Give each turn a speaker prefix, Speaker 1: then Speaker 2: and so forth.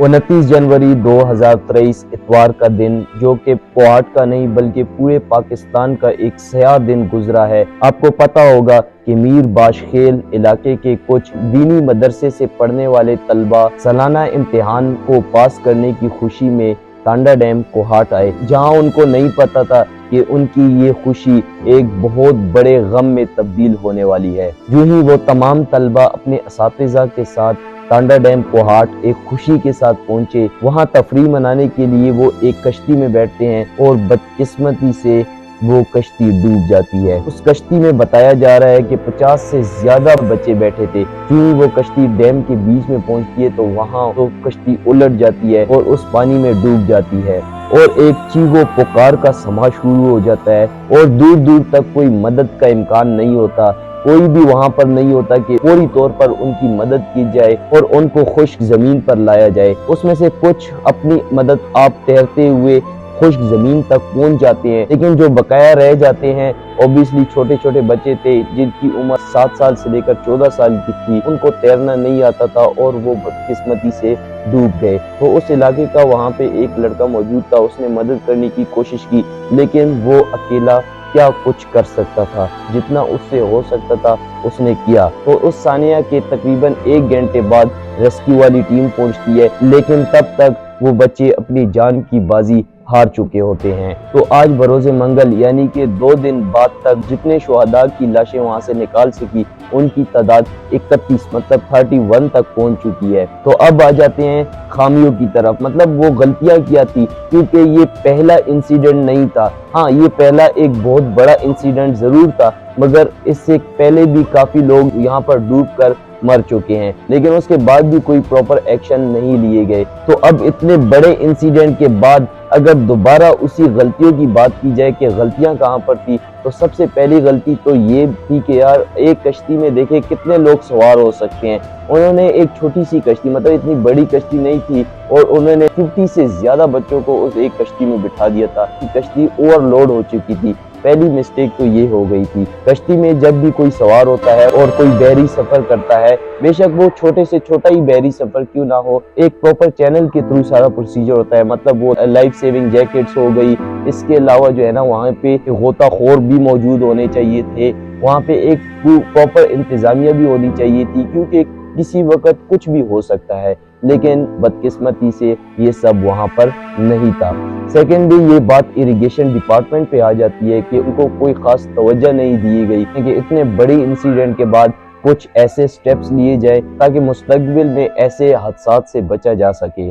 Speaker 1: 29 जनवरी 2023 इतवार का दिन, जो कि कोहाट का नहीं बल्कि पूरे पाकिस्तान का एक स्याह दिन गुजरा है। आपको पता होगा कि मीर बाशखेल इलाके के कुछ दीनी मदरसे से पढ़ने वाले तलबा सालाना इम्तिहान को पास करने की खुशी में टांडा डैम कोहाट आए, जहां उनको नहीं पता था कि उनकी ये खुशी एक बहुत बड़े गम में तब्दील होने वाली है। यूं ही वो तमाम तलबा अपने असातिज़ा के साथ टांडा डैम कोहाट एक खुशी के साथ पहुंचे। वहां तफरीह मनाने के लिए वो एक कश्ती में बैठते हैं और बदकिस्मती से वो कश्ती डूब जाती है। उस कश्ती में बताया जा रहा है कि 50 से ज्यादा बच्चे बैठे थे। क्यों वो कश्ती डैम के बीच में पहुंचती है तो वहां तो कश्ती उलट जाती है और उस पानी में डूब जाती है और एक चीखो पुकार का समा शुरू हो जाता है और दूर दूर तक कोई मदद का इम्कान नहीं होता। कोई भी वहां पर नहीं होता कि फौरी तौर पर उनकी मदद की जाए और उनको खुश्क जमीन पर लाया जाए। उसमें से कुछ अपनी मदद आप तैरते हुए खुश्क जमीन तक पहुंच जाते हैं, लेकिन जो बकाया रह जाते हैं ऑब्वियसली छोटे छोटे बच्चे थे जिनकी उम्र 7 साल से लेकर 14 साल की थी। उनको तैरना नहीं आता था और वो बदकिस्मती से डूब गए। तो उस इलाके का वहां पे एक लड़का मौजूद था, उसने मदद करने की कोशिश की, लेकिन वो अकेला क्या कुछ कर सकता था। जितना उससे हो सकता था उसने किया। तो उस सानिया के तकरीबन 1 घंटे बाद रेस्क्यू वाली टीम पहुंचती है, लेकिन तब तक वो बच्चे अपनी जान की बाजी हार चुके होते हैं। तो आज बरोज़े मंगल यानी कि 2 दिन बाद तक जितने शुहदा की लाशें वहां से निकाल सकी उनकी तादाद 31 मतलब 31 तक पहुंच चुकी है। तो अब आ जाते हैं खामियों की तरफ, मतलब वो गलतियां किया थी, क्योंकि ये पहला इंसिडेंट नहीं था। हाँ, ये पहला एक बहुत बड़ा इंसिडेंट जरूर था, मगर इससे पहले भी काफी लोग यहाँ पर डूबकर मर चुके हैं, लेकिन उसके बाद भी कोई प्रॉपर एक्शन नहीं लिए गए। तो अब इतने बड़े इंसिडेंट के बाद अगर दोबारा उसी गलतियों की बात की जाए कि गलतियां कहां पर थी, तो सबसे पहली गलती तो ये थी कि यार एक कश्ती में देखे कितने लोग सवार हो सकते हैं। उन्होंने एक छोटी सी कश्ती, मतलब इतनी बड़ी कश्ती नहीं थी, और उन्होंने 50 से ज्यादा बच्चों को उस एक कश्ती में बिठा दिया था। कश्ती ओवरलोड हो चुकी थी। पहली मिस्टेक तो ये हो गई थी। कश्ती में जब भी कोई सवार होता है और कोई बहरी सफर करता है, बेशक वो छोटे से छोटा ही बहरी सफर क्यों ना हो, एक प्रॉपर चैनल के थ्रू सारा प्रोसीजर होता है। मतलब वो लाइफ सेविंग जैकेट्स हो गई, इसके अलावा जो है ना वहाँ पे गोताखोर भी मौजूद होने चाहिए थे। वहाँ पे एक प्रॉपर इंतजामिया भी होनी चाहिए थी, क्योंकि किसी वक्त कुछ भी हो सकता है, लेकिन बदकिस्मती से ये सब वहां पर नहीं था। सेकेंडली, ये बात इरिगेशन डिपार्टमेंट पे आ जाती है कि उनको कोई खास तवज्जो नहीं दी गई कि इतने बड़ी इंसिडेंट के बाद कुछ ऐसे स्टेप्स लिए जाए ताकि मुस्तकबिल में ऐसे हादसात से बचा जा सके।